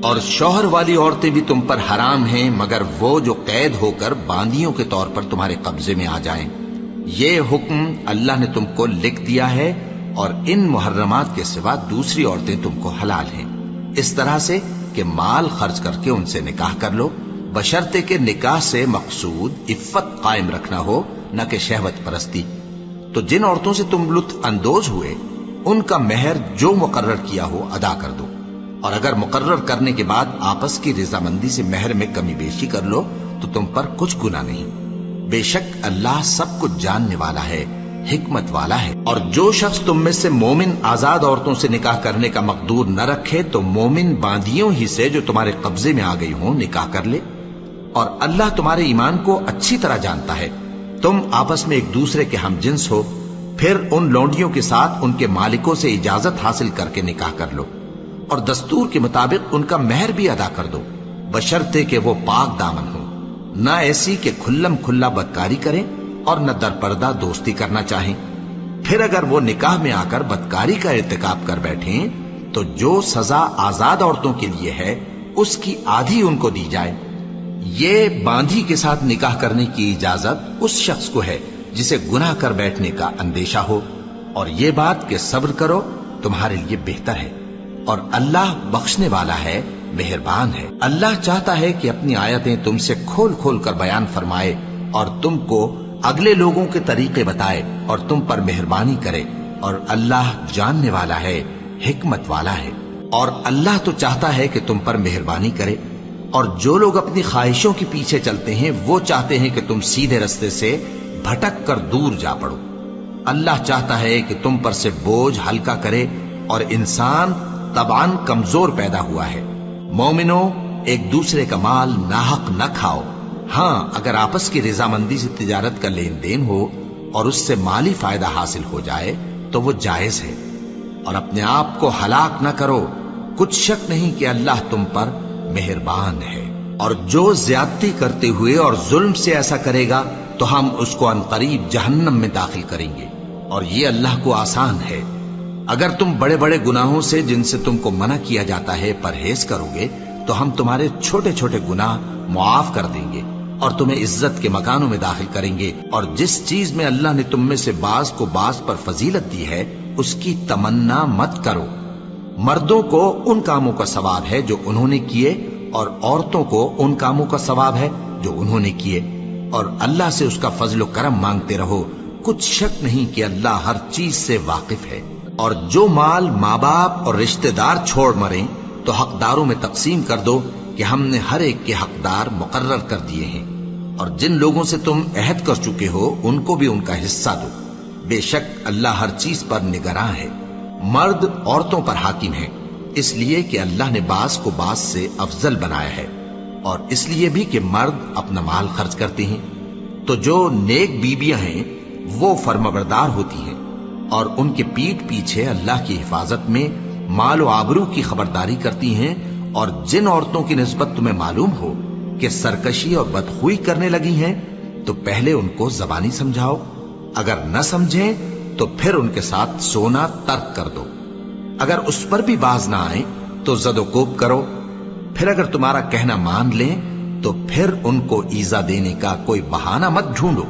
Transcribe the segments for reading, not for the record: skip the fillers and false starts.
اور شوہر والی عورتیں بھی تم پر حرام ہیں مگر وہ جو قید ہو کر باندیوں کے طور پر تمہارے قبضے میں آ جائیں۔ یہ حکم اللہ نے تم کو لکھ دیا ہے، اور ان محرمات کے سوا دوسری عورتیں تم کو حلال ہیں، اس طرح سے کہ مال خرچ کر کے ان سے نکاح کر لو، بشرطے کہ نکاح سے مقصود عفت قائم رکھنا ہو، نہ کہ شہوت پرستی۔ تو جن عورتوں سے تم لطف اندوز ہوئے ان کا مہر جو مقرر کیا ہو ادا کر دو، اور اگر مقرر کرنے کے بعد آپس کی رضامندی سے مہر میں کمی بیشی کر لو تو تم پر کچھ گناہ نہیں۔ بے شک اللہ سب کچھ جاننے والا ہے، حکمت والا ہے۔ اور جو شخص تم میں سے مومن آزاد عورتوں سے نکاح کرنے کا مقدور نہ رکھے تو مومن باندیوں ہی سے جو تمہارے قبضے میں آ گئی ہوں نکاح کر لے، اور اللہ تمہارے ایمان کو اچھی طرح جانتا ہے۔ تم آپس میں ایک دوسرے کے ہم جنس ہو، پھر ان لونڈیوں کے ساتھ ان کے مالکوں سے اجازت حاصل کر کے نکاح کر لو، اور دستور کے مطابق ان کا مہر بھی ادا کر دو، بشرطے کہ وہ پاک دامن ہو، نہ ایسی کہ کھلم کھلا بدکاری کریں اور نہ در پردہ دوستی کرنا چاہیں۔ پھر اگر وہ نکاح میں آ کر بدکاری کا ارتکاب کر بیٹھیں تو جو سزا آزاد عورتوں کے لیے ہے اس کی آدھی ان کو دی جائے۔ یہ باندھی کے ساتھ نکاح کرنے کی اجازت اس شخص کو ہے جسے گناہ کر بیٹھنے کا اندیشہ ہو، اور یہ بات کہ صبر کرو تمہارے لیے بہتر ہے، اور اللہ بخشنے والا ہے، مہربان ہے۔ اللہ چاہتا ہے کہ اپنی آیتیں تم سے کھول کھول کر بیان فرمائے اور تم کو اگلے لوگوں کے طریقے بتائے اور تم پر مہربانی کرے، اور اللہ جاننے والا ہے، حکمت والا ہے۔ اور اللہ تو چاہتا ہے کہ تم پر مہربانی کرے، اور جو لوگ اپنی خواہشوں کے پیچھے چلتے ہیں وہ چاہتے ہیں کہ تم سیدھے رستے سے بھٹک کر دور جا پڑو۔ اللہ چاہتا ہے کہ تم پر سے بوجھ ہلکا کرے، اور انسان طبعاً کمزور پیدا ہوا ہے۔ مومنوں، ایک دوسرے کا مال ناحق نہ کھاؤ۔ ہاں، اگر آپس کی رضامندی سے تجارت کا لین دین ہو اور اس سے مالی فائدہ حاصل ہو جائے تو وہ جائز ہے، اور اپنے آپ کو ہلاک نہ کرو، کچھ شک نہیں کہ اللہ تم پر مہربان ہے۔ اور جو زیادتی کرتے ہوئے اور ظلم سے ایسا کرے گا تو ہم اس کو عنقریب جہنم میں داخل کریں گے، اور یہ اللہ کو آسان ہے۔ اگر تم بڑے بڑے گناہوں سے جن سے تم کو منع کیا جاتا ہے پرہیز کرو گے تو ہم تمہارے چھوٹے چھوٹے گناہ معاف کر دیں گے اور تمہیں عزت کے مکانوں میں داخل کریں گے۔ اور جس چیز میں اللہ نے تم میں سے بعض کو بعض پر فضیلت دی ہے اس کی تمنا مت کرو۔ مردوں کو ان کاموں کا ثواب ہے جو انہوں نے کیے، اور عورتوں کو ان کاموں کا ثواب ہے جو انہوں نے کیے، اور اللہ سے اس کا فضل و کرم مانگتے رہو، کچھ شک نہیں کہ اللہ ہر چیز سے واقف ہے۔ اور جو مال ماں باپ اور رشتہ دار چھوڑ مریں تو حقداروں میں تقسیم کر دو کہ ہم نے ہر ایک کے حقدار مقرر کر دیے ہیں، اور جن لوگوں سے تم عہد کر چکے ہو ان کو بھی ان کا حصہ دو، بے شک اللہ ہر چیز پر نگراں ہے۔ مرد عورتوں پر حاکم ہے، اس لیے کہ اللہ نے بعض کو بعض سے افضل بنایا ہے، اور اس لیے بھی کہ مرد اپنا مال خرچ کرتے ہیں۔ تو جو نیک بیویاں ہیں وہ فرمانبردار ہوتی ہیں، اور ان کے پیٹھ پیچھے اللہ کی حفاظت میں مال و آبرو کی خبرداری کرتی ہیں۔ اور جن عورتوں کی نسبت تمہیں معلوم ہو کہ سرکشی اور بدخوئی کرنے لگی ہیں تو پہلے ان کو زبانی سمجھاؤ، اگر نہ سمجھیں تو پھر ان کے ساتھ سونا ترک کر دو۔ اگر اس پر بھی باز نہ آئیں تو زد و کوب کرو، پھر اگر تمہارا کہنا مان لیں تو پھر ان کو ایذا دینے کا کوئی بہانہ مت ڈھونڈو،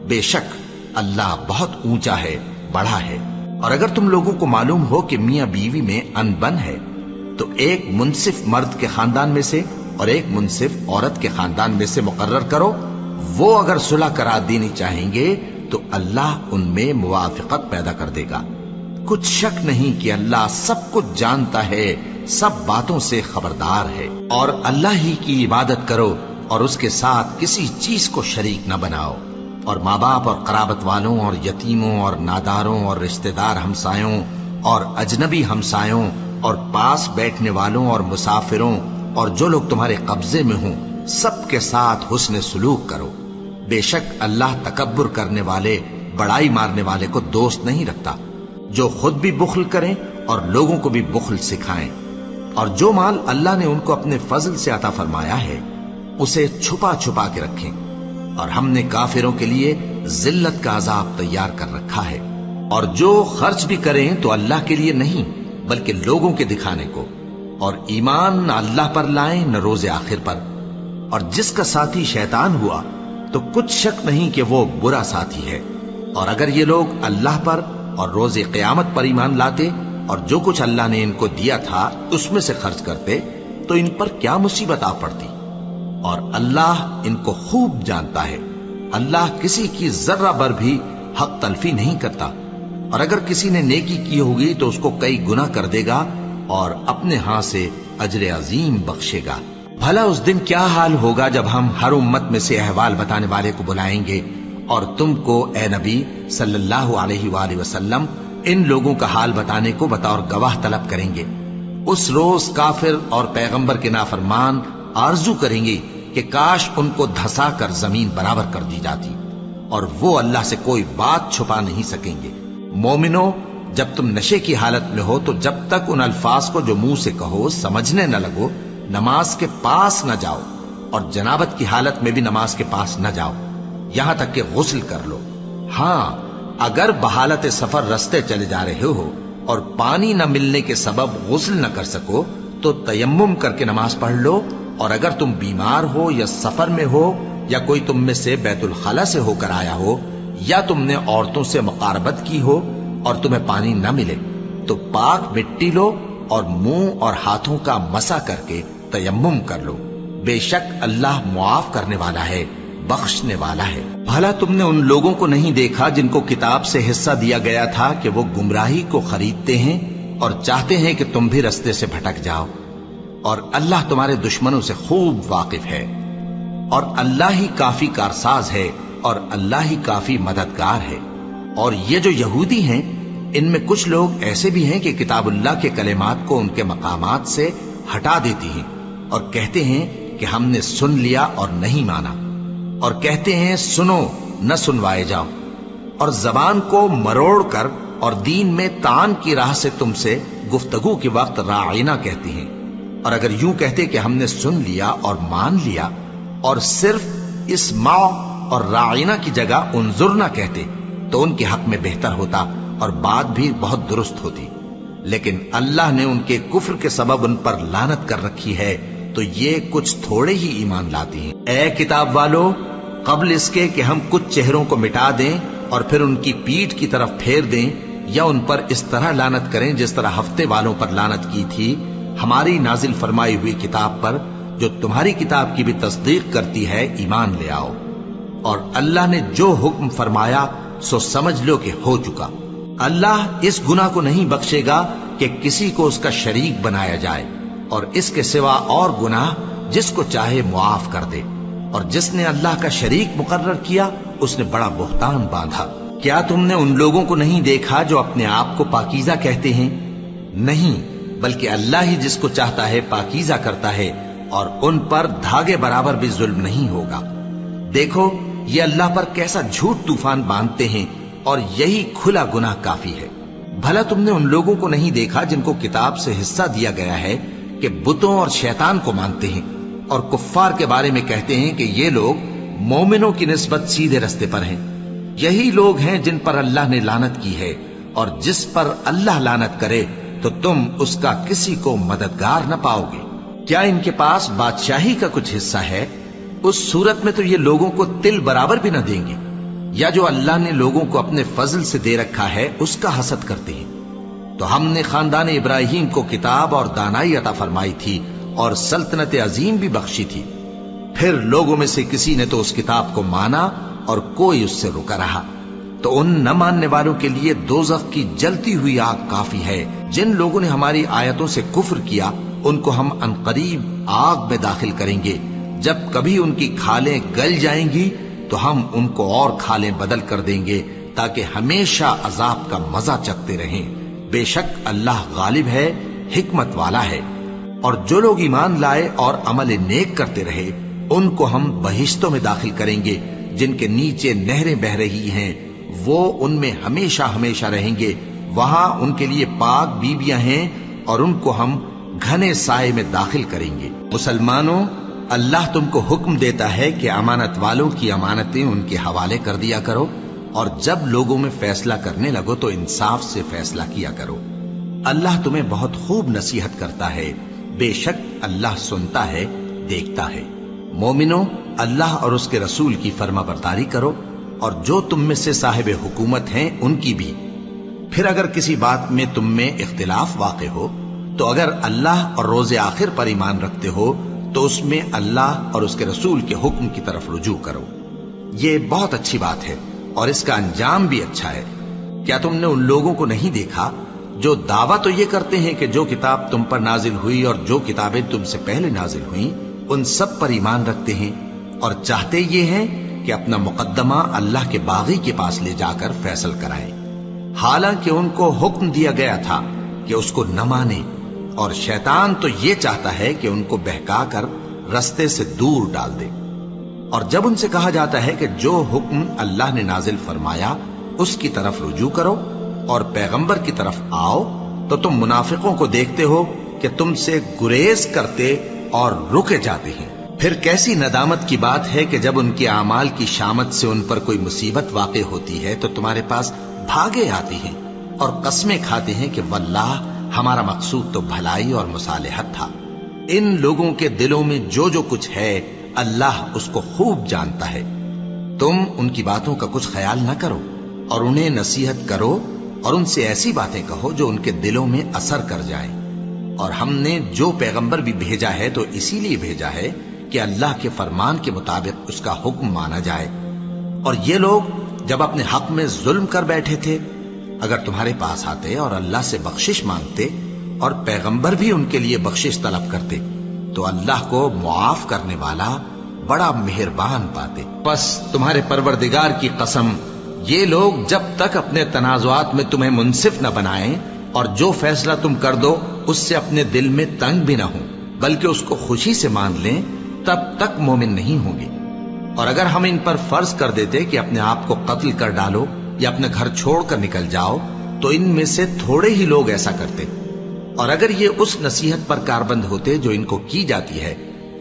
بے شک اللہ بہت اونچا ہے، بڑا ہے۔ اور اگر تم لوگوں کو معلوم ہو کہ میاں بیوی میں انبن ہے تو ایک منصف مرد کے خاندان میں سے اور ایک منصف عورت کے خاندان میں سے مقرر کرو، وہ اگر صلح کرا دینی چاہیں گے تو اللہ ان میں موافقت پیدا کر دے گا۔ کچھ شک نہیں کہ اللہ سب کچھ جانتا ہے، سب باتوں سے خبردار ہے۔ اور اللہ ہی کی عبادت کرو اور اس کے ساتھ کسی چیز کو شریک نہ بناؤ، اور ماں باپ اور قرابت والوں اور یتیموں اور ناداروں اور رشتہ دار ہمسایوں اور اجنبی ہمسایوں اور پاس بیٹھنے والوں اور مسافروں اور جو لوگ تمہارے قبضے میں ہوں سب کے ساتھ حسن سلوک کرو، بے شک اللہ تکبر کرنے والے، بڑائی مارنے والے کو دوست نہیں رکھتا۔ جو خود بھی بخل کریں اور لوگوں کو بھی بخل سکھائیں، اور جو مال اللہ نے ان کو اپنے فضل سے عطا فرمایا ہے اسے چھپا چھپا کے رکھیں، اور ہم نے کافروں کے لیے ذلت کا عذاب تیار کر رکھا ہے۔ اور جو خرچ بھی کریں تو اللہ کے لیے نہیں بلکہ لوگوں کے دکھانے کو، اور ایمان نہ اللہ پر لائیں نہ روز آخر پر، اور جس کا ساتھی شیطان ہوا تو کچھ شک نہیں کہ وہ برا ساتھی ہے۔ اور اگر یہ لوگ اللہ پر اور روز قیامت پر ایمان لاتے اور جو کچھ اللہ نے ان کو دیا تھا اس میں سے خرچ کرتے تو ان پر کیا مصیبت آ پڑتی، اور اللہ ان کو خوب جانتا ہے۔ اللہ کسی کی ذرہ بر بھی حق تلفی نہیں کرتا، اور اگر کسی نے نیکی کی ہوگی تو اس کو کئی گنا کر دے گا اور اپنے ہاں سے اجر عظیم بخشے گا۔ بھلا اس دن کیا حال ہوگا جب ہم ہر امت میں سے احوال بتانے والے کو بلائیں گے اور تم کو اے نبی صلی اللہ علیہ وآلہ وسلم ان لوگوں کا حال بتانے کو بطور گواہ طلب کریں گے۔ اس روز کافر اور پیغمبر کے نافرمان آرزو کریں گے کہ کاش ان کو دھسا کر زمین برابر کر دی جاتی، اور وہ اللہ سے کوئی بات چھپا نہیں سکیں گے۔ مومنو، جب تم نشے کی حالت میں ہو تو جب تک ان الفاظ کو جو منہ سے کہو سمجھنے نہ لگو نماز کے پاس نہ جاؤ، اور جنابت کی حالت میں بھی نماز کے پاس نہ جاؤ یہاں تک کہ غسل کر لو۔ ہاں، اگر بحالت سفر رستے چلے جا رہے ہو اور پانی نہ ملنے کے سبب غسل نہ کر سکو تو تیمم کر کے نماز پڑھ لو، اور اگر تم بیمار ہو یا سفر میں ہو یا کوئی تم میں سے بیت الخلا سے ہو کر آیا ہو یا تم نے عورتوں سے مقاربت کی ہو اور تمہیں پانی نہ ملے تو پاک مٹی لو اور منہ اور ہاتھوں کا مسح کر کے تیمم کر لو، بے شک اللہ معاف کرنے والا ہے، بخشنے والا ہے۔ بھلا تم نے ان لوگوں کو نہیں دیکھا جن کو کتاب سے حصہ دیا گیا تھا کہ وہ گمراہی کو خریدتے ہیں اور چاہتے ہیں کہ تم بھی رستے سے بھٹک جاؤ، اور اللہ تمہارے دشمنوں سے خوب واقف ہے، اور اللہ ہی کافی کارساز ہے اور اللہ ہی کافی مددگار ہے۔ اور یہ جو یہودی ہیں ان میں کچھ لوگ ایسے بھی ہیں کہ کتاب اللہ کے کلمات کو ان کے مقامات سے ہٹا دیتی ہیں اور کہتے ہیں کہ ہم نے سن لیا اور نہیں مانا، اور کہتے ہیں سنو نہ سنوائے جاؤ، اور زبان کو مروڑ کر اور دین میں طعن کی راہ سے تم سے گفتگو کے وقت راعینا کہتی ہیں، اور اگر یوں کہتے کہ ہم نے سن لیا اور مان لیا اور صرف اسمع اور راعینا کی جگہ انظرنا کہتے تو ان کے حق میں بہتر ہوتا اور بات بھی بہت درست ہوتی، لیکن اللہ نے ان کے کفر کے سبب ان پر لعنت کر رکھی ہے تو یہ کچھ تھوڑے ہی ایمان لاتی ہیں۔ اے کتاب والو، قبل اس کے کہ ہم کچھ چہروں کو مٹا دیں اور پھر ان کی پیٹھ کی طرف پھیر دیں یا ان پر اس طرح لعنت کریں جس طرح ہفتے والوں پر لعنت کی تھی، ہماری نازل فرمائی ہوئی کتاب پر جو تمہاری کتاب کی بھی تصدیق کرتی ہے ایمان لے آؤ، اور اللہ نے جو حکم فرمایا سو سمجھ لو کہ ہو چکا۔ اللہ اس گناہ کو نہیں بخشے گا کہ کسی کو اس کا شریک بنایا جائے، اور اس کے سوا اور گناہ جس کو چاہے معاف کر دے، اور جس نے اللہ کا شریک مقرر کیا اس نے بڑا بہتان باندھا۔ کیا تم نے ان لوگوں کو نہیں دیکھا جو اپنے آپ کو پاکیزہ کہتے ہیں؟ نہیں، بلکہ اللہ ہی جس کو چاہتا ہے پاکیزہ کرتا ہے، اور ان پر دھاگے برابر بھی ظلم نہیں ہوگا۔ دیکھو یہ اللہ پر کیسا جھوٹ طوفان باندھتے ہیں، اور یہی کھلا گناہ کافی ہے۔ بھلا تم نے ان لوگوں کو نہیں دیکھا جن کو کتاب سے حصہ دیا گیا ہے کہ بتوں اور شیطان کو مانتے ہیں، اور کفار کے بارے میں کہتے ہیں کہ یہ لوگ مومنوں کی نسبت سیدھے رستے پر ہیں۔ یہی لوگ ہیں جن پر اللہ نے لعنت کی ہے، اور جس پر اللہ لعنت کرے تو تم اس کا کسی کو مددگار نہ پاؤ گے۔ کیا ان کے پاس بادشاہی کا کچھ حصہ ہے؟ اس صورت میں تو یہ لوگوں کو تل برابر بھی نہ دیں گے، یا جو اللہ نے لوگوں کو اپنے فضل سے دے رکھا ہے اس کا حسد کرتے ہیں۔ تو ہم نے خاندان ابراہیم کو کتاب اور دانائی عطا فرمائی تھی اور سلطنت عظیم بھی بخشی تھی، پھر لوگوں میں سے کسی نے تو اس کتاب کو مانا اور کوئی اس سے رکا رہا، تو ان نہ ماننے والوں کے لیے دوزخ کی جلتی ہوئی آگ کافی ہے۔ جن لوگوں نے ہماری آیتوں سے کفر کیا ان کو ہم عنقریب آگ میں داخل کریں گے، جب کبھی ان کی کھالیں گل جائیں گی تو ہم ان کو اور کھالیں بدل کر دیں گے تاکہ ہمیشہ عذاب کا مزہ چکھتے رہیں۔ بے شک اللہ غالب ہے، حکمت والا ہے۔ اور جو لوگ ایمان لائے اور عمل نیک کرتے رہے ان کو ہم بہشتوں میں داخل کریں گے جن کے نیچے نہریں بہ رہی ہیں، وہ ان میں ہمیشہ ہمیشہ رہیں گے، وہاں ان کے لیے پاک بیویاں ہیں اور ان کو ہم گھنے سائے میں داخل کریں گے۔ مسلمانوں، اللہ تم کو حکم دیتا ہے کہ امانت والوں کی امانتیں ان کے حوالے کر دیا کرو، اور جب لوگوں میں فیصلہ کرنے لگو تو انصاف سے فیصلہ کیا کرو۔ اللہ تمہیں بہت خوب نصیحت کرتا ہے، بے شک اللہ سنتا ہے، دیکھتا ہے۔ مومنو، اللہ اور اس کے رسول کی فرما برداری کرو، اور جو تم میں سے صاحب حکومت ہیں ان کی بھی۔ پھر اگر کسی بات میں تم میں اختلاف واقع ہو تو اگر اللہ اور روز آخر پر ایمان رکھتے ہو تو اس میں اللہ اور اس کے رسول کے حکم کی طرف رجوع کرو۔ یہ بہت اچھی بات ہے اور اس کا انجام بھی اچھا ہے۔ کیا تم نے ان لوگوں کو نہیں دیکھا جو دعویٰ تو یہ کرتے ہیں کہ جو کتاب تم پر نازل ہوئی اور جو کتابیں تم سے پہلے نازل ہوئیں ان سب پر ایمان رکھتے ہیں، اور چاہتے یہ ہیں کہ اپنا مقدمہ اللہ کے باغی کے پاس لے جا کر فیصل کرائیں، حالانکہ ان کو حکم دیا گیا تھا کہ اس کو نہ مانیں، اور شیطان تو یہ چاہتا ہے کہ ان کو بہکا کر رستے سے دور ڈال دے۔ اور جب ان سے کہا جاتا ہے کہ جو حکم اللہ نے نازل فرمایا اس کی طرف رجوع کرو اور پیغمبر کی طرف آؤ، تو تم منافقوں کو دیکھتے ہو کہ تم سے گریز کرتے اور رکے جاتے ہیں۔ پھر کیسی ندامت کی بات ہے کہ جب ان کے اعمال کی شامت سے ان پر کوئی مصیبت واقع ہوتی ہے تو تمہارے پاس بھاگے آتے ہیں اور قسمیں کھاتے ہیں کہ واللہ ہمارا مقصود تو بھلائی اور مصالحت تھا۔ ان لوگوں کے دلوں میں جو جو کچھ ہے اللہ اس کو خوب جانتا ہے۔ تم ان کی باتوں کا کچھ خیال نہ کرو اور انہیں نصیحت کرو اور ان سے ایسی باتیں کہو جو ان کے دلوں میں اثر کر جائیں۔ اور ہم نے جو پیغمبر بھی بھیجا ہے تو اسی لیے بھیجا ہے کہ اللہ کے فرمان کے مطابق اس کا حکم مانا جائے۔ اور یہ لوگ جب اپنے حق میں ظلم کر بیٹھے تھے، اگر تمہارے پاس آتے اور اللہ سے بخشش مانگتے اور پیغمبر بھی ان کے لیے بخشش طلب کرتے تو اللہ کو معاف کرنے والا بڑا مہربان پاتے۔ پس تمہارے پروردگار کی قسم، یہ لوگ جب تک اپنے تنازعات میں تمہیں منصف نہ بنائیں اور جو فیصلہ تم کر دو اس سے اپنے دل میں تنگ بھی نہ ہوں بلکہ اس کو خوشی سے مان لیں، تب تک مومن نہیں ہوں گے۔ اور اگر ہم ان پر فرض کر دیتے کہ اپنے آپ کو قتل کر ڈالو یا اپنے گھر چھوڑ کر نکل جاؤ تو ان میں سے تھوڑے ہی لوگ ایسا کرتے، اور اگر یہ اس نصیحت پر کاربند ہوتے جو ان کو کی جاتی ہے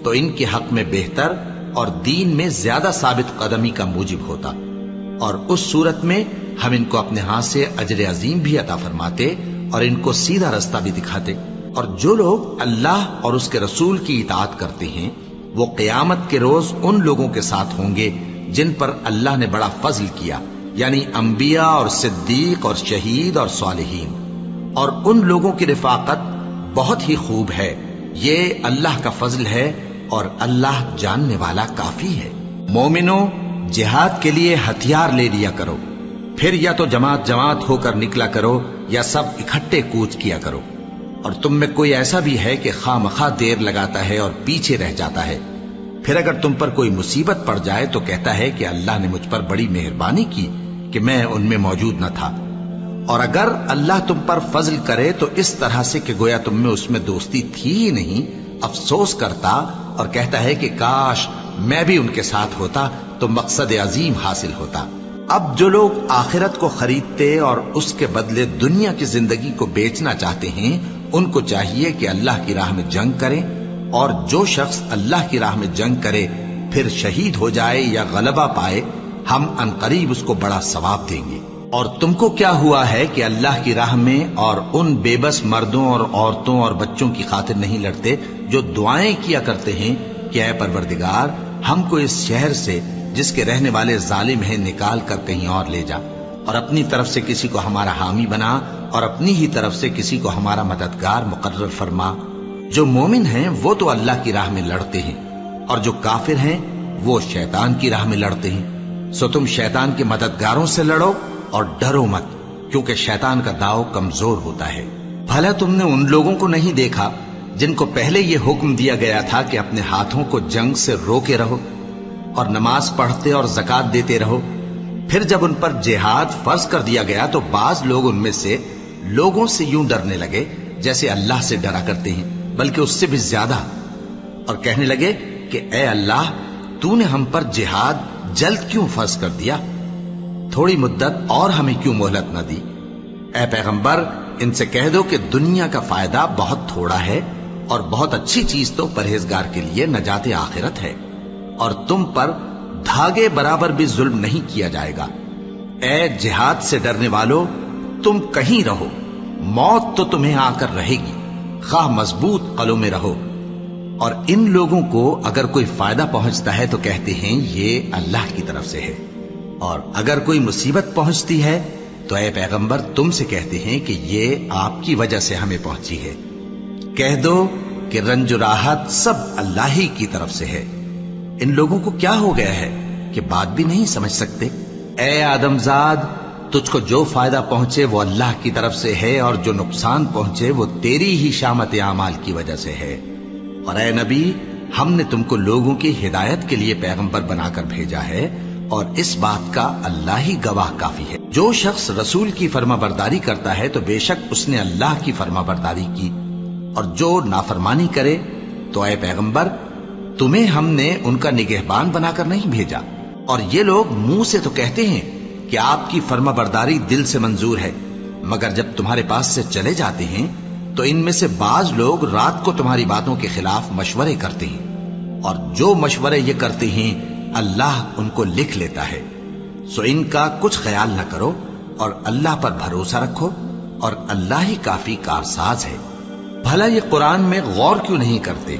تو ان کے حق میں بہتر اور دین میں زیادہ ثابت قدمی کا موجب ہوتا، اور اس صورت میں ہم ان کو اپنے ہاتھ سے اجر عظیم بھی عطا فرماتے اور ان کو سیدھا رستہ بھی دکھاتے۔ اور جو لوگ اللہ اور اس کے رسول کی اطاعت کرتے ہیں وہ قیامت کے روز ان لوگوں کے ساتھ ہوں گے جن پر اللہ نے بڑا فضل کیا، یعنی انبیاء اور صدیق اور شہید اور صالحین، اور ان لوگوں کی رفاقت بہت ہی خوب ہے۔ یہ اللہ کا فضل ہے اور اللہ جاننے والا کافی ہے۔ مومنو، جہاد کے لیے ہتھیار لے لیا کرو، پھر یا تو جماعت جماعت ہو کر نکلا کرو یا سب اکٹھے کوچ کیا کرو۔ اور تم میں کوئی ایسا بھی ہے کہ خواہ مخواہ دیر لگاتا ہے اور پیچھے رہ جاتا ہے، پھر اگر تم پر کوئی مصیبت پڑ جائے تو کہتا ہے کہ اللہ نے مجھ پر بڑی مہربانی کی کہ میں ان میں موجود نہ تھا۔ اور اگر اللہ تم پر فضل کرے تو اس طرح سے کہ گویا تم میں اس میں دوستی تھی ہی نہیں، افسوس کرتا اور کہتا ہے کہ کاش میں بھی ان کے ساتھ ہوتا تو مقصد عظیم حاصل ہوتا۔ اب جو لوگ آخرت کو خریدتے اور اس کے بدلے دنیا کی زندگی کو بیچنا چاہتے ہیں ان کو چاہیے کہ اللہ کی راہ میں جنگ کریں، اور جو شخص اللہ کی راہ میں جنگ کرے پھر شہید ہو جائے یا غلبہ پائے ہم عنقریب اس کو بڑا ثواب دیں گے۔ اور تم کو کیا ہوا ہے کہ اللہ کی راہ میں اور ان بے بس مردوں اور عورتوں اور بچوں کی خاطر نہیں لڑتے جو دعائیں کیا کرتے ہیں کہ اے پروردگار ہم کو اس شہر سے جس کے رہنے والے ظالم ہیں نکال کر کہیں اور لے جا، اور اپنی طرف سے کسی کو ہمارا حامی بنا اور اپنی ہی طرف سے کسی کو ہمارا مددگار مقرر فرما۔ جو مومن ہیں وہ تو اللہ کی راہ میں لڑتے ہیں اور جو کافر ہیں وہ شیطان کی راہ میں لڑتے ہیں، سو تم شیطان کے مددگاروں سے لڑو اور ڈرو مت، کیونکہ شیطان کا داؤ کمزور ہوتا ہے۔ بھلا تم نے ان لوگوں کو نہیں دیکھا جن کو پہلے یہ حکم دیا گیا تھا کہ اپنے ہاتھوں کو جنگ سے روکے رہو اور نماز پڑھتے اور زکوٰۃ دیتے رہو، پھر جب ان پر جہاد فرض کر دیا گیا تو بعض لوگ ان میں سے لوگوں سے یوں ڈرنے لگے جیسے اللہ سے ڈرا کرتے ہیں، بلکہ اس سے بھی زیادہ، اور کہنے لگے کہ اے اللہ تو نے ہم پر جہاد جلد کیوں فرض کر دیا؟ تھوڑی مدت اور ہمیں کیوں مہلت نہ دی؟ اے پیغمبر ان سے کہہ دو کہ دنیا کا فائدہ بہت تھوڑا ہے اور بہت اچھی چیز تو پرہیزگار کے لیے نجات آخرت ہے، اور تم پر دھاگے برابر بھی ظلم نہیں کیا جائے گا۔ اے جہاد سے ڈرنے والو، تم کہیں رہو، موت تو تمہیں آ کر رہے گی، خواہ مضبوط قلعوں میں رہو۔ اور ان لوگوں کو اگر کوئی فائدہ پہنچتا ہے تو کہتے ہیں یہ اللہ کی طرف سے ہے، اور اگر کوئی مصیبت پہنچتی ہے تو اے پیغمبر تم سے کہتے ہیں کہ یہ آپ کی وجہ سے ہمیں پہنچی ہے۔ کہہ دو کہ رنج و راحت سب اللہ ہی کی طرف سے ہے۔ ان لوگوں کو کیا ہو گیا ہے کہ بات بھی نہیں سمجھ سکتے؟ اے آدم زاد، تجھ کو جو فائدہ پہنچے وہ اللہ کی طرف سے ہے، اور جو نقصان پہنچے وہ تیری ہی شامت اعمال کی وجہ سے ہے۔ اور اے نبی، ہم نے تم کو لوگوں کی ہدایت کے لیے پیغمبر بنا کر بھیجا ہے، اور اس بات کا اللہ ہی گواہ کافی ہے۔ جو شخص رسول کی فرما برداری کرتا ہے تو بے شک اس نے اللہ کی فرما برداری کی، اور جو نافرمانی کرے تو اے پیغمبر تمہیں ہم نے ان کا نگہبان بنا کر نہیں بھیجا۔ اور یہ لوگ منہ سے تو کہتے ہیں کہ آپ کی فرما برداری دل سے منظور ہے، مگر جب تمہارے پاس سے چلے جاتے ہیں تو ان میں سے بعض لوگ رات کو تمہاری باتوں کے خلاف مشورے کرتے ہیں، اور جو مشورے یہ کرتے ہیں اللہ ان کو لکھ لیتا ہے۔ سو ان کا کچھ خیال نہ کرو اور اللہ پر بھروسہ رکھو، اور اللہ ہی کافی کارساز ہے۔ بھلا یہ قرآن میں غور کیوں نہیں کرتے؟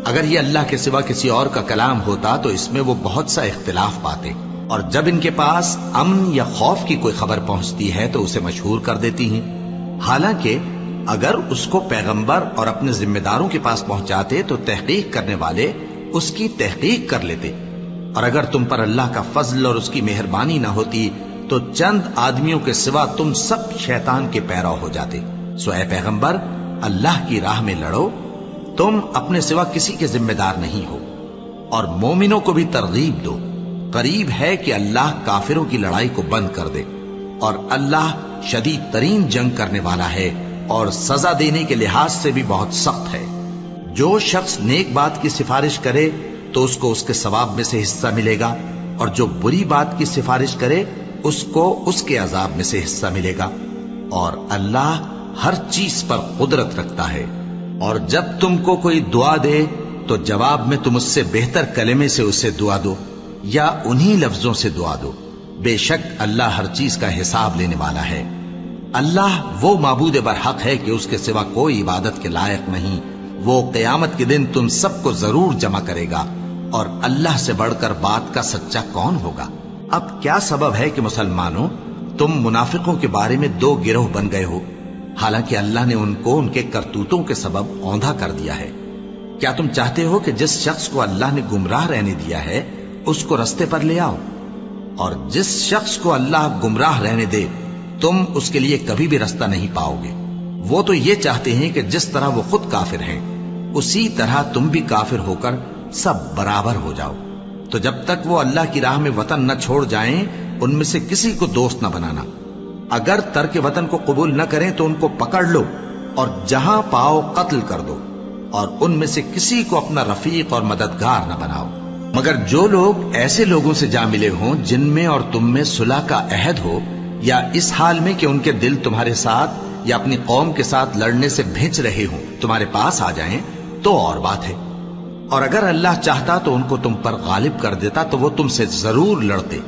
اگر یہ اللہ کے سوا کسی اور کا کلام ہوتا تو اس میں وہ بہت سا اختلاف پاتے، اور جب ان کے پاس امن یا خوف کی کوئی خبر پہنچتی ہے تو اسے مشہور کر دیتی ہیں، حالانکہ اگر اس کو پیغمبر اور اپنے ذمہ داروں کے پاس پہنچاتے تو تحقیق کرنے والے اس کی تحقیق کر لیتے، اور اگر تم پر اللہ کا فضل اور اس کی مہربانی نہ ہوتی تو چند آدمیوں کے سوا تم سب شیطان کے پیرو ہو جاتے۔ سو اے پیغمبر، اللہ کی راہ میں لڑو، تم اپنے سوا کسی کے ذمہ دار نہیں ہو، اور مومنوں کو بھی ترغیب دو۔ قریب ہے کہ اللہ کافروں کی لڑائی کو بند کر دے، اور اللہ شدید ترین جنگ کرنے والا ہے اور سزا دینے کے لحاظ سے بھی بہت سخت ہے۔ جو شخص نیک بات کی سفارش کرے تو اس کو اس کے ثواب میں سے حصہ ملے گا، اور جو بری بات کی سفارش کرے اس کو اس کے عذاب میں سے حصہ ملے گا، اور اللہ ہر چیز پر قدرت رکھتا ہے۔ اور جب تم کو کوئی دعا دے تو جواب میں تم اس سے بہتر کلمے سے اسے دعا دو، یا انہی لفظوں سے دعا دو، بے شک اللہ ہر چیز کا حساب لینے والا ہے۔ اللہ وہ معبود برحق ہے کہ اس کے سوا کوئی عبادت کے لائق نہیں۔ وہ قیامت کے دن تم سب کو ضرور جمع کرے گا، اور اللہ سے بڑھ کر بات کا سچا کون ہوگا؟ اب کیا سبب ہے کہ مسلمانوں تم منافقوں کے بارے میں دو گروہ بن گئے ہو، حالانکہ اللہ نے ان کو ان کے کرتوتوں کے سبب اوندھا کر دیا ہے؟ کیا تم چاہتے ہو کہ جس شخص کو اللہ نے گمراہ رہنے دیا ہے اس کو رستے پر لے آؤ، اور جس شخص کو اللہ گمراہ رہنے دے تم اس کے لیے کبھی بھی رستہ نہیں پاؤ گے؟ وہ تو یہ چاہتے ہیں کہ جس طرح وہ خود کافر ہیں اسی طرح تم بھی کافر ہو کر سب برابر ہو جاؤ۔ تو جب تک وہ اللہ کی راہ میں وطن نہ چھوڑ جائیں ان میں سے کسی کو دوست نہ بنانا۔ اگر ترک وطن کو قبول نہ کریں تو ان کو پکڑ لو اور جہاں پاؤ قتل کر دو، اور ان میں سے کسی کو اپنا رفیق اور مددگار نہ بناؤ، مگر جو لوگ ایسے لوگوں سے جا ملے ہوں جن میں اور تم میں صلح کا عہد ہو، یا اس حال میں کہ ان کے دل تمہارے ساتھ یا اپنی قوم کے ساتھ لڑنے سے بھنچ رہے ہوں تمہارے پاس آ جائیں تو اور بات ہے، اور اگر اللہ چاہتا تو ان کو تم پر غالب کر دیتا تو وہ تم سے ضرور لڑتے۔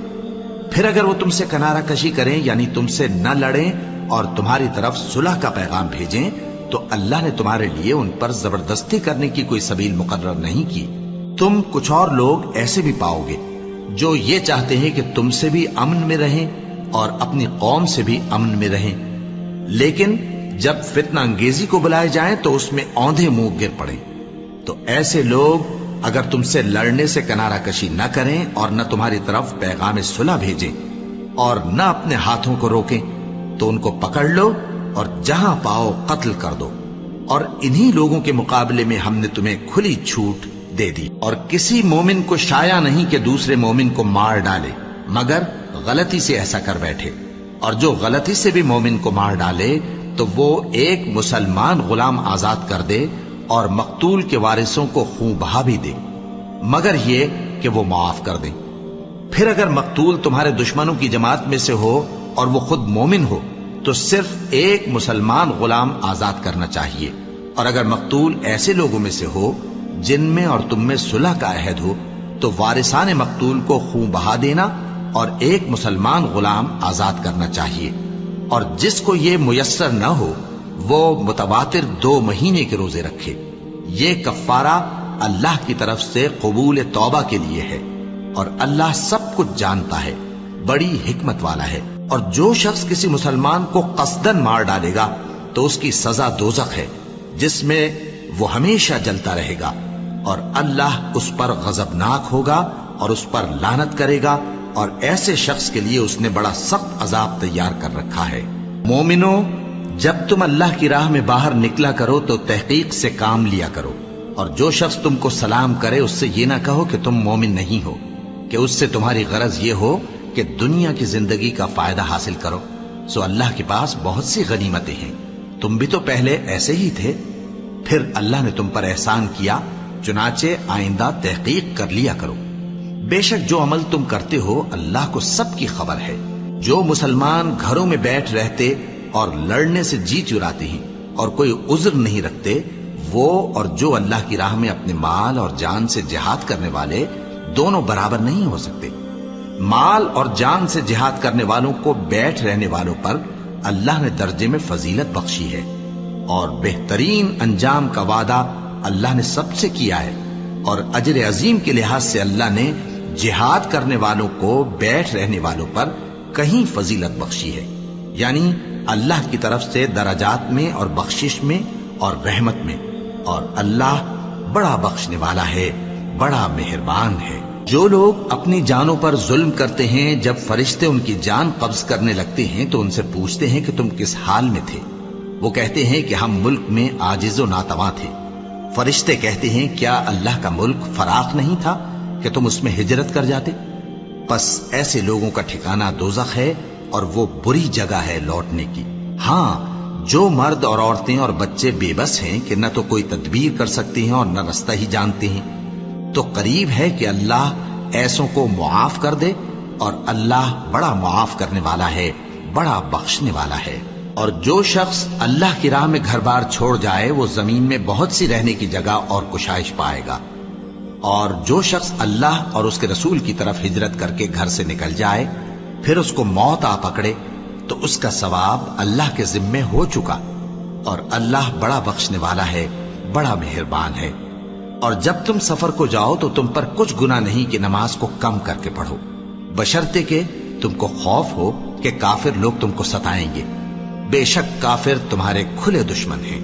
پھر اگر وہ تم سے کنارہ کشی کریں یعنی تم سے نہ لڑیں اور تمہاری طرف صلح کا پیغام بھیجیں تو اللہ نے تمہارے لیے ان پر زبردستی کرنے کی کوئی سبیل مقرر نہیں کی۔ تم کچھ اور لوگ ایسے بھی پاؤ گے جو یہ چاہتے ہیں کہ تم سے بھی امن میں رہیں اور اپنی قوم سے بھی امن میں رہیں، لیکن جب فتنہ انگیزی کو بلائے جائیں تو اس میں اوندھے منہ گر پڑیں۔ تو ایسے لوگ اگر تم سے لڑنے سے کنارہ کشی نہ کریں اور نہ تمہاری طرف پیغام صلح بھیجیں اور نہ اپنے ہاتھوں کو روکیں تو ان کو پکڑ لو اور جہاں پاؤ قتل کر دو، اور انہی لوگوں کے مقابلے میں ہم نے تمہیں کھلی چھوٹ دے دی، اور کسی مومن کو شایع نہیں کہ دوسرے مومن کو مار ڈالے مگر غلطی سے ایسا کر بیٹھے، اور جو غلطی سے بھی مومن کو مار ڈالے تو وہ ایک مسلمان غلام آزاد کر دے اور مقتول کے وارثوں کو خون بہا بھی دے، مگر یہ کہ وہ معاف کر دیں۔ پھر اگر مقتول تمہارے دشمنوں کی جماعت میں سے ہو اور وہ خود مومن ہو تو صرف ایک مسلمان غلام آزاد کرنا چاہیے، اور اگر مقتول ایسے لوگوں میں سے ہو جن میں اور تم میں صلح کا عہد ہو تو وارثان مقتول کو خون بہا دینا اور ایک مسلمان غلام آزاد کرنا چاہیے، اور جس کو یہ میسر نہ ہو وہ متواتر 2 مہینے کے روزے رکھے۔ یہ کفارہ اللہ کی طرف سے قبول توبہ کے لیے ہے، اور اللہ سب کچھ جانتا ہے، بڑی حکمت والا ہے۔ اور جو شخص کسی مسلمان کو قصدن مار ڈالے گا تو اس کی سزا دوزخ ہے، جس میں وہ ہمیشہ جلتا رہے گا، اور اللہ اس پر غضبناک ہوگا اور اس پر لعنت کرے گا، اور ایسے شخص کے لیے اس نے بڑا سخت عذاب تیار کر رکھا ہے۔ مومنو، جب تم اللہ کی راہ میں باہر نکلا کرو تو تحقیق سے کام لیا کرو، اور جو شخص تم کو سلام کرے اس سے یہ نہ کہو کہ تم مومن نہیں ہو، کہ اس سے تمہاری غرض یہ ہو کہ دنیا کی زندگی کا فائدہ حاصل کرو، سو اللہ کے پاس بہت سی غنیمتیں ہیں، تم بھی تو پہلے ایسے ہی تھے، پھر اللہ نے تم پر احسان کیا، چنانچہ آئندہ تحقیق کر لیا کرو۔ بے شک جو عمل تم کرتے ہو اللہ کو سب کی خبر ہے۔ جو مسلمان گھروں میں بیٹھ رہتے اور لڑنے سے جی چراتے ہیں اور کوئی عذر نہیں رکھتے، وہ اور جو اللہ کی راہ میں اپنے مال اور جان سے جہاد کرنے والے دونوں برابر نہیں ہو سکتے۔ مال اور جان سے جہاد کرنے والوں کو بیٹھ رہنے والوں پر اللہ نے درجے میں فضیلت بخشی ہے، اور بہترین انجام کا وعدہ اللہ نے سب سے کیا ہے، اور اجر عظیم کے لحاظ سے اللہ نے جہاد کرنے والوں کو بیٹھ رہنے والوں پر کہیں فضیلت بخشی ہے، یعنی اللہ کی طرف سے درجات میں اور بخشش میں اور رحمت میں، اور اللہ بڑا بخشنے والا ہے، بڑا مہربان ہے۔ جو لوگ اپنی جانوں پر ظلم کرتے ہیں، جب فرشتے ان کی جان قبض کرنے لگتے ہیں تو ان سے پوچھتے ہیں کہ تم کس حال میں تھے؟ وہ کہتے ہیں کہ ہم ملک میں عاجز و ناتواں تھے۔ فرشتے کہتے ہیں کیا اللہ کا ملک فراخ نہیں تھا کہ تم اس میں ہجرت کر جاتے؟ پس ایسے لوگوں کا ٹھکانہ دوزخ ہے، اور وہ بری جگہ ہے لوٹنے کی۔ ہاں، جو مرد اور عورتیں اور بچے بے بس ہیں کہ نہ تو کوئی تدبیر کر سکتے ہیں اور نہ رستہ ہی جانتے ہیں، تو قریب ہے کہ اللہ ایسوں کو معاف کر دے، اور اللہ بڑا معاف کرنے والا ہے، بڑا بخشنے والا ہے۔ اور جو شخص اللہ کی راہ میں گھر بار چھوڑ جائے وہ زمین میں بہت سی رہنے کی جگہ اور کشائش پائے گا، اور جو شخص اللہ اور اس کے رسول کی طرف ہجرت کر کے گھر سے نکل جائے پھر اس کو موت آ پکڑے تو اس کا ثواب اللہ کے ذمے ہو چکا، اور اللہ بڑا بخشنے والا ہے، بڑا مہربان ہے۔ اور جب تم سفر کو جاؤ تو تم پر کچھ گناہ نہیں کہ نماز کو کم کر کے پڑھو، بشرطے کہ تم کو خوف ہو کہ کافر لوگ تم کو ستائیں گے، بے شک کافر تمہارے کھلے دشمن ہیں۔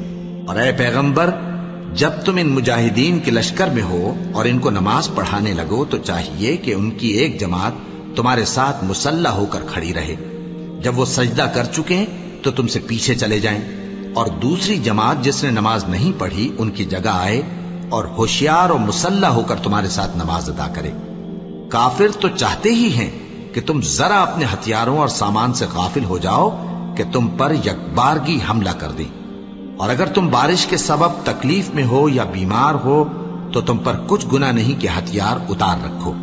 اور اے پیغمبر، جب تم ان مجاہدین کے لشکر میں ہو اور ان کو نماز پڑھانے لگو تو چاہیے کہ ان کی ایک جماعت تمہارے ساتھ مسلح ہو کر کھڑی رہے، جب وہ سجدہ کر چکے تو تم سے پیچھے چلے جائیں، اور دوسری جماعت جس نے نماز نہیں پڑھی ان کی جگہ آئے اور ہوشیار اور مسلح ہو کر تمہارے ساتھ نماز ادا کرے۔ کافر تو چاہتے ہی ہیں کہ تم ذرا اپنے ہتھیاروں اور سامان سے غافل ہو جاؤ کہ تم پر یکبارگی حملہ کر دیں، اور اگر تم بارش کے سبب تکلیف میں ہو یا بیمار ہو تو تم پر کچھ گناہ نہیں کہ ہتھیار اتار رکھو،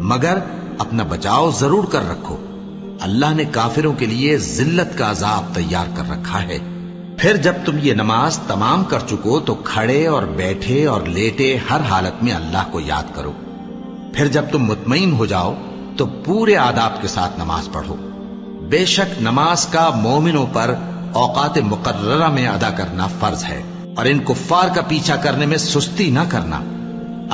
مگر اپنا بچاؤ ضرور کر رکھو، اللہ نے کافروں کے لیے ذلت کا عذاب تیار کر رکھا ہے۔ پھر جب تم یہ نماز تمام کر چکو تو کھڑے اور بیٹھے اور لیٹے ہر حالت میں اللہ کو یاد کرو، پھر جب تم مطمئن ہو جاؤ تو پورے آداب کے ساتھ نماز پڑھو۔ بے شک نماز کا مومنوں پر اوقات مقررہ میں ادا کرنا فرض ہے، اور ان کفار کا پیچھا کرنے میں سستی نہ کرنا۔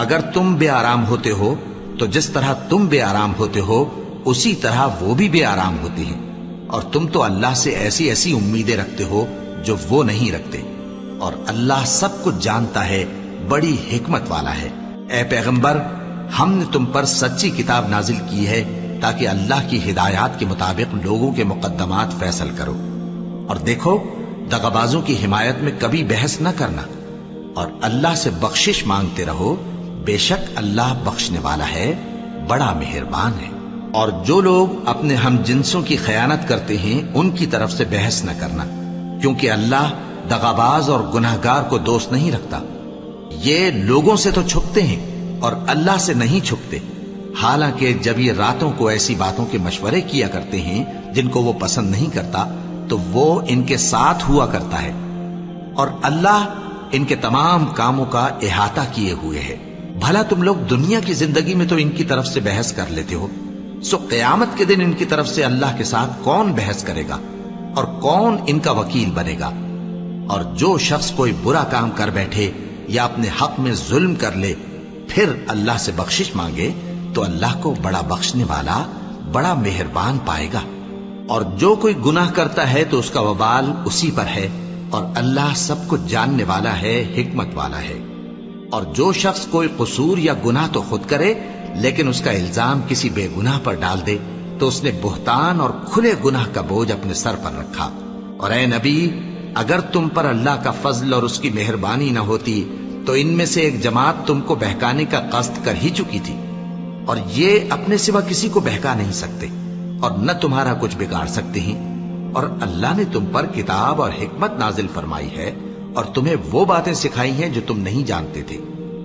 اگر تم بے آرام ہوتے ہو تو جس طرح تم بے آرام ہوتے ہو اسی طرح وہ بھی بے آرام ہوتے ہیں، اور تم تو اللہ سے ایسی ایسی امیدیں رکھتے ہو جو وہ نہیں رکھتے، اور اللہ سب کچھ جانتا ہے، بڑی حکمت والا ہے۔ اے پیغمبر، ہم نے تم پر سچی کتاب نازل کی ہے تاکہ اللہ کی ہدایات کے مطابق لوگوں کے مقدمات فیصل کرو، اور دیکھو دغابازوں کی حمایت میں کبھی بحث نہ کرنا، اور اللہ سے بخشش مانگتے رہو، بے شک اللہ بخشنے والا ہے، بڑا مہربان ہے۔ اور جو لوگ اپنے ہم جنسوں کی خیانت کرتے ہیں ان کی طرف سے بحث نہ کرنا، کیونکہ اللہ دغاباز اور گناہگار کو دوست نہیں رکھتا۔ یہ لوگوں سے تو چھپتے ہیں اور اللہ سے نہیں چھپتے، حالانکہ جب یہ راتوں کو ایسی باتوں کے مشورے کیا کرتے ہیں جن کو وہ پسند نہیں کرتا تو وہ ان کے ساتھ ہوا کرتا ہے، اور اللہ ان کے تمام کاموں کا احاطہ کیے ہوئے ہے۔ بھلا تم لوگ دنیا کی زندگی میں تو ان کی طرف سے بحث کر لیتے ہو، سو قیامت کے دن ان کی طرف سے اللہ کے ساتھ کون بحث کرے گا اور کون ان کا وکیل بنے گا؟ اور جو شخص کوئی برا کام کر بیٹھے یا اپنے حق میں ظلم کر لے پھر اللہ سے بخشش مانگے تو اللہ کو بڑا بخشنے والا بڑا مہربان پائے گا. اور جو کوئی گناہ کرتا ہے تو اس کا وبال اسی پر ہے، اور اللہ سب کچھ جاننے والا ہے، حکمت والا ہے. اور جو شخص کوئی قصور یا گناہ تو خود کرے لیکن اس کا الزام کسی بے گناہ پر ڈال دے تو اس نے بہتان اور کھلے گناہ کا بوجھ اپنے سر پر رکھا. اور اے نبی، اگر تم پر اللہ کا فضل اور اس کی مہربانی نہ ہوتی تو ان میں سے ایک جماعت تم کو بہکانے کا قصد کر ہی چکی تھی، اور یہ اپنے سوا کسی کو بہکا نہیں سکتے اور نہ تمہارا کچھ بگاڑ سکتے ہیں. اور اللہ نے تم پر کتاب اور حکمت نازل فرمائی ہے اور تمہیں وہ باتیں سکھائی ہیں جو تم نہیں جانتے تھے،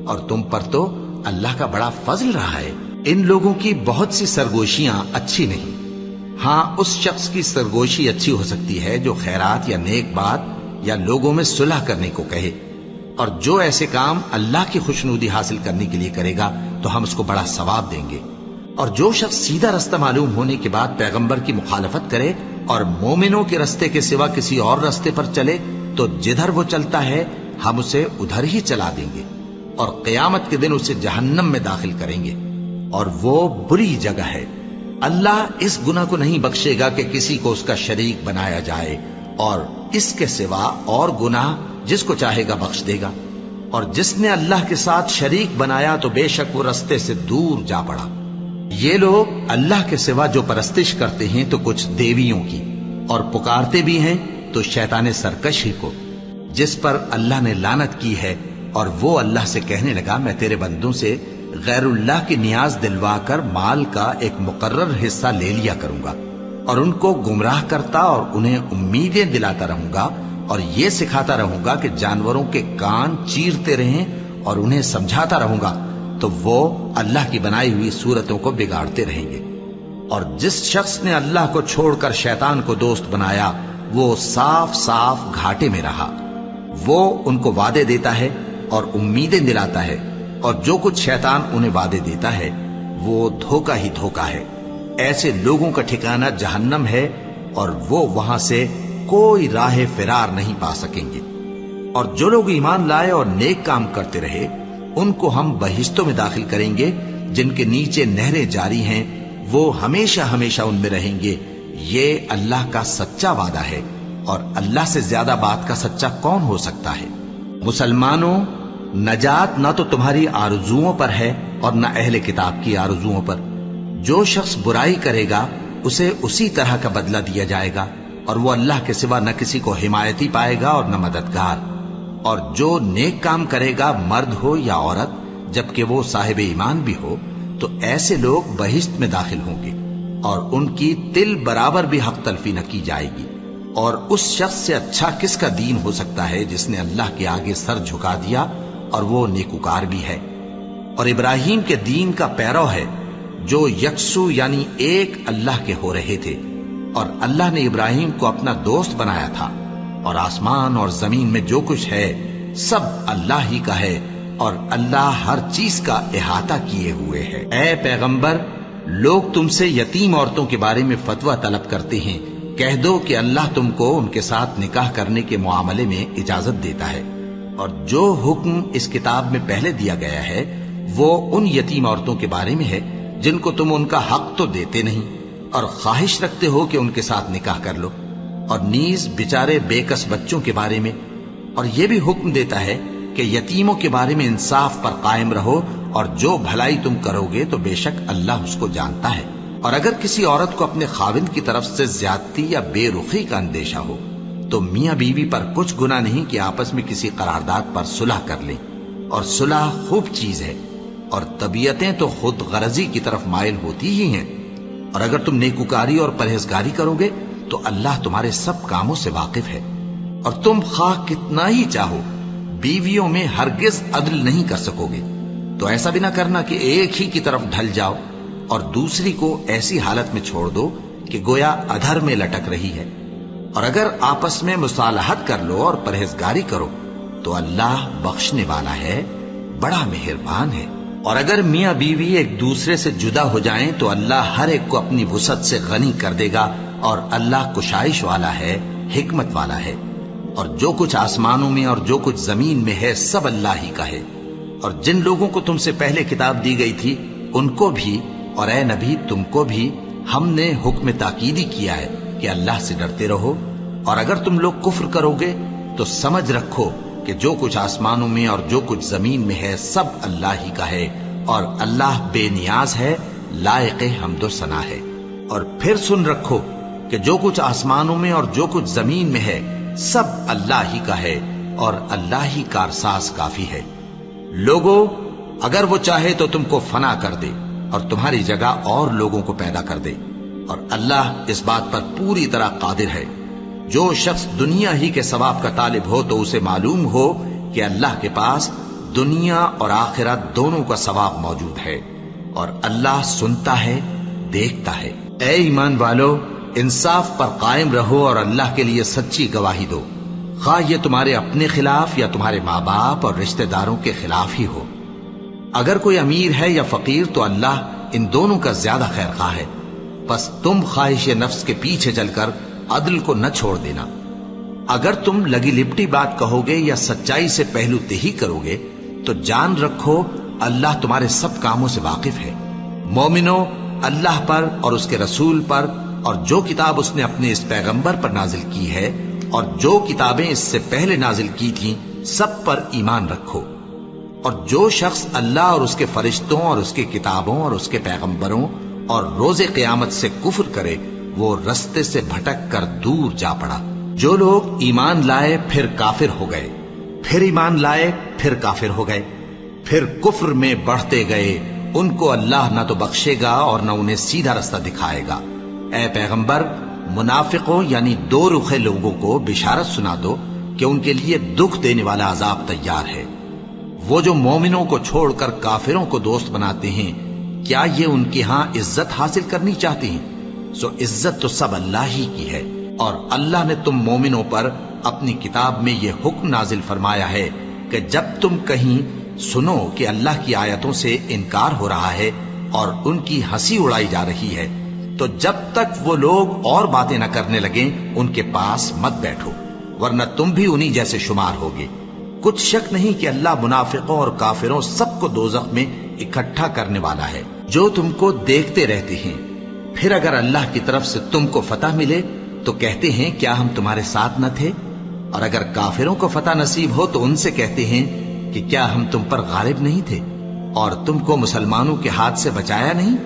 اور تم پر تو اللہ کا بڑا فضل رہا ہے. ان لوگوں کی بہت سی سرگوشیاں اچھی نہیں. ہاں، اس شخص کی سرگوشی اچھی ہو سکتی ہے جو خیرات یا نیک بات یا لوگوں میں صلح کرنے کو کہے، اور جو ایسے کام اللہ کی خوشنودی حاصل کرنے کے لیے کرے گا تو ہم اس کو بڑا ثواب دیں گے. اور جو شخص سیدھا رستہ معلوم ہونے کے بعد پیغمبر کی مخالفت کرے اور مومنوں کے رستے کے سوا کسی اور رستے پر چلے تو جدھر وہ چلتا ہے ہم اسے ادھر ہی چلا دیں گے، اور قیامت کے دن اسے جہنم میں داخل کریں گے، اور وہ بری جگہ ہے. اللہ اس گناہ کو نہیں بخشے گا کہ کسی کو اس کا شریک بنایا جائے، اور اس کے سوا اور گناہ جس کو چاہے گا بخش دے گا. اور جس نے اللہ کے ساتھ شریک بنایا تو بے شک وہ رستے سے دور جا پڑا. یہ لوگ اللہ کے سوا جو پرستش کرتے ہیں تو کچھ دیویوں کی، اور پکارتے بھی ہیں تو شیطان سرکش ہی کو، جس پر اللہ نے لعنت کی ہے. اور وہ اللہ سے کہنے لگا میں تیرے بندوں سے غیر اللہ کی نیاز دلوا کر مال کا ایک مقرر حصہ لے لیا کروں گا، اور ان کو گمراہ کرتا اور انہیں امیدیں دلاتا رہوں گا، اور یہ سکھاتا رہوں گا کہ جانوروں کے کان چیرتے رہیں، اور انہیں سمجھاتا رہوں گا تو وہ اللہ کی بنائی ہوئی صورتوں کو بگاڑتے رہیں گے. اور جس شخص نے اللہ کو چھوڑ کر شیطان کو دوست بنایا وہ صاف صاف گھاٹے میں رہا. وہ ان کو وعدے دیتا ہے اور امیدیں دلاتا ہے، اور جو کچھ شیطان انہیں وعدے دیتا ہے وہ دھوکہ ہی دھوکہ ہے. ایسے لوگوں کا ٹھکانہ جہنم ہے، اور وہ وہاں سے کوئی راہ فرار نہیں پا سکیں گے. اور جو لوگ ایمان لائے اور نیک کام کرتے رہے ان کو ہم بہشتوں میں داخل کریں گے جن کے نیچے نہریں جاری ہیں، وہ ہمیشہ ہمیشہ ان میں رہیں گے. یہ اللہ کا سچا وعدہ ہے، اور اللہ سے زیادہ بات کا سچا کون ہو سکتا ہے. مسلمانوں، نجات نہ تو تمہاری آرزوؤں پر ہے اور نہ اہل کتاب کی آرزوؤں پر. جو شخص برائی کرے گا اسے اسی طرح کا بدلہ دیا جائے گا، اور وہ اللہ کے سوا نہ کسی کو حمایتی پائے گا اور نہ مددگار. اور جو نیک کام کرے گا مرد ہو یا عورت جبکہ وہ صاحب ایمان بھی ہو تو ایسے لوگ بہشت میں داخل ہوں گے، اور ان کی تل برابر بھی حق تلفی نہ کی جائے گی. اور اس شخص سے اچھا کس کا دین ہو سکتا ہے جس نے اللہ کے آگے سر جھکا دیا اور وہ نیکوکار بھی ہے. اور ابراہیم کے دین کا پیرو ہے جو یکسو یعنی ایک اللہ کے ہو رہے تھے، اور اللہ نے ابراہیم کو اپنا دوست بنایا تھا. اور آسمان اور زمین میں جو کچھ ہے سب اللہ ہی کا ہے، اور اللہ ہر چیز کا احاطہ کیے ہوئے ہے. اے پیغمبر، لوگ تم سے یتیم عورتوں کے بارے میں فتویٰ طلب کرتے ہیں، کہہ دو کہ اللہ تم کو ان کے ساتھ نکاح کرنے کے معاملے میں اجازت دیتا ہے. اور جو حکم اس کتاب میں پہلے دیا گیا ہے وہ ان یتیم عورتوں کے بارے میں ہے جن کو تم ان کا حق تو دیتے نہیں، اور خواہش رکھتے ہو کہ ان کے ساتھ نکاح کر لو. اور نیز بیچارے بے کس بچوں کے بارے میں. اور یہ بھی حکم دیتا ہے کہ یتیموں کے بارے میں انصاف پر قائم رہو، اور جو بھلائی تم کرو گے تو بے شک اللہ اس کو جانتا ہے. اور اگر کسی عورت کو اپنے خاوند کی طرف سے زیادتی یا بے رخی کا اندیشہ ہو تو میاں بیوی پر کچھ گناہ نہیں کہ آپس میں کسی قرارداد پر صلح کر لیں. اور صلح خوب چیز ہے، اور طبیعتیں تو خود غرضی کی طرف مائل ہوتی ہی ہیں. اور اگر تم نیکوکاری اور پرہیزگاری کرو گے تو اللہ تمہارے سب کاموں سے واقف ہے. اور تم خواہ کتنا ہی چاہو بیویوں میں ہرگز عدل نہیں کر سکو گے. تو ایسا بھی نہ کرنا کہ ایک ہی کی طرف ڈھل جاؤ اور دوسری کو ایسی حالت میں چھوڑ دو کہ گویا ادھر میں لٹک رہی ہے. اور اگر آپس میں مصالحت کر لو اور پرہیزگاری کرو تو اللہ بخشنے والا ہے، بڑا مہربان ہے. اور اگر میاں بیوی ایک دوسرے سے جدا ہو جائیں تو اللہ ہر ایک کو اپنی وسعت سے غنی کر دے گا، اور اللہ کشائش والا ہے، حکمت والا ہے. اور جو کچھ آسمانوں میں اور جو کچھ زمین میں ہے سب اللہ ہی کا ہے۔ اور جن لوگوں کو تم سے پہلے کتاب دی گئی تھی ان کو بھی اور اے نبی تم کو بھی ہم نے حکم تاکیدی کیا ہے کہ اللہ سے ڈرتے رہو، اور اگر تم لوگ کفر کرو گے تو سمجھ رکھو کہ جو کچھ آسمانوں میں اور جو کچھ زمین میں ہے سب اللہ ہی کا ہے، اور اللہ بے نیاز ہے، لائق حمد و ثنا ہے۔ اور پھر سن رکھو کہ جو کچھ آسمانوں میں اور جو کچھ زمین میں ہے سب اللہ ہی کا ہے، اور اللہ ہی کارساز کافی ہے۔ لوگو اگر وہ چاہے تو تم کو فنا کر دے اور تمہاری جگہ اور لوگوں کو پیدا کر دے، اور اللہ اس بات پر پوری طرح قادر ہے۔ جو شخص دنیا ہی کے ثواب کا طالب ہو تو اسے معلوم ہو کہ اللہ کے پاس دنیا اور آخرت دونوں کا ثواب موجود ہے، اور اللہ سنتا ہے، دیکھتا ہے۔ اے ایمان والو، انصاف پر قائم رہو اور اللہ کے لیے سچی گواہی دو، خواہ یہ تمہارے اپنے خلاف یا تمہارے ماں باپ اور رشتہ داروں کے خلاف ہی ہو۔ اگر کوئی امیر ہے یا فقیر تو اللہ ان دونوں کا زیادہ خیر خواہ ہے، پس تم خواہش نفس کے پیچھے چل کر عدل کو نہ چھوڑ دینا۔ اگر تم لگی لپٹی بات کہو گے یا سچائی سے پہلو تہی کرو گے تو جان رکھو اللہ تمہارے سب کاموں سے واقف ہے۔ مومنو، اللہ پر اور اس کے رسول پر اور جو کتاب اس نے اپنے اس پیغمبر پر نازل کی ہے اور جو کتابیں اس سے پہلے نازل کی تھیں سب پر ایمان رکھو۔ اور جو شخص اللہ اور اس کے فرشتوں اور اس کے کتابوں اور اس کے پیغمبروں اور روز قیامت سے کفر کرے وہ رستے سے بھٹک کر دور جا پڑا۔ جو لوگ ایمان لائے پھر کافر ہو گئے، پھر ایمان لائے پھر کافر ہو گئے، پھر کفر میں بڑھتے گئے، ان کو اللہ نہ تو بخشے گا اور نہ انہیں سیدھا رستہ دکھائے گا۔ اے پیغمبر، منافقوں یعنی دو رخے لوگوں کو بشارت سنا دو کہ ان کے لیے دکھ دینے والا عذاب تیار ہے۔ وہ جو مومنوں کو چھوڑ کر کافروں کو دوست بناتے ہیں، کیا یہ ان کے ہاں عزت حاصل کرنی چاہتے ہیں؟ سو عزت تو سب اللہ ہی کی ہے، اور اللہ نے تم مومنوں پر اپنی کتاب میں یہ حکم نازل فرمایا ہے کہ جب تم کہیں سنو کہ اللہ کی آیتوں سے انکار ہو رہا ہے اور ان کی ہنسی اڑائی جا رہی ہے تو جب تک وہ لوگ اور باتیں نہ کرنے لگیں ان کے پاس مت بیٹھو، ورنہ تم بھی انہی جیسے شمار ہوگے۔ کچھ شک نہیں کہ اللہ منافقوں اور کافروں سب کو دوزخ میں اکٹھا کرنے والا ہے۔ جو تم کو دیکھتے رہتے ہیں، پھر اگر اللہ کی طرف سے تم کو فتح ملے تو کہتے ہیں کیا ہم تمہارے ساتھ نہ تھے، اور اگر کافروں کو فتح نصیب ہو تو ان سے کہتے ہیں کہ کیا ہم تم پر غالب نہیں تھے اور تم کو مسلمانوں کے ہاتھ سے بچایا نہیں۔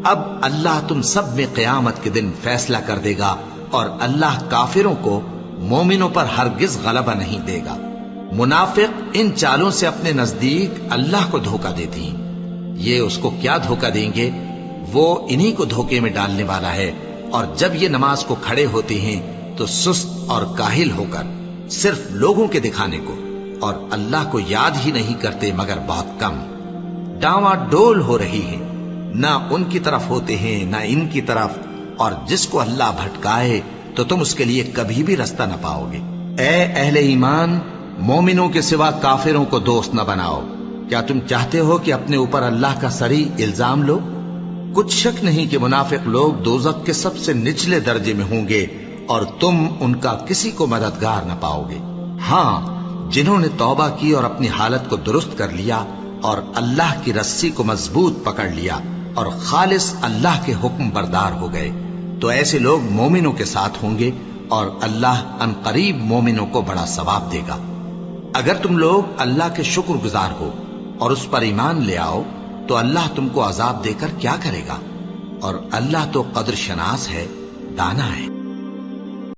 اب اللہ تم سب میں قیامت کے دن فیصلہ کر دے گا، اور اللہ کافروں کو مومنوں پر ہرگز غلبہ نہیں دے گا۔ منافق ان چالوں سے اپنے نزدیک اللہ کو دھوکہ دیتے ہیں، یہ اس کو کیا دھوکہ دیں گے، وہ انہی کو دھوکے میں ڈالنے والا ہے۔ اور جب یہ نماز کو کھڑے ہوتے ہیں تو سست اور کاہل ہو کر صرف لوگوں کے دکھانے کو اور اللہ کو یاد ہی نہیں کرتے مگر بہت کم، ڈاواں ڈول ہو رہی ہیں، نہ ان کی طرف ہوتے ہیں نہ ان کی طرف، اور جس کو اللہ بھٹکائے تو تم اس کے لیے کبھی بھی رستہ نہ پاؤ گے۔ اے اہل ایمان، مومنوں کے سوا کافروں کو دوست نہ بناؤ۔ کیا تم چاہتے ہو کہ اپنے اوپر اللہ کا صریح الزام لو؟ کچھ شک نہیں کہ منافق لوگ دوزخ کے سب سے نچلے درجے میں ہوں گے اور تم ان کا کسی کو مددگار نہ پاؤ گے۔ ہاں، جنہوں نے توبہ کی اور اپنی حالت کو درست کر لیا اور اللہ کی رسی کو مضبوط پکڑ لیا اور خالص اللہ کے حکم بردار ہو گئے تو ایسے لوگ مومنوں کے ساتھ ہوں گے، اور اللہ ان قریب مومنوں کو بڑا ثواب دے گا۔ اگر تم لوگ اللہ کے شکر گزار ہو اور اس پر ایمان لے آؤ تو اللہ تم کو عذاب دے کر کیا کرے گا، اور اللہ تو قدر شناس ہے، دانا ہے۔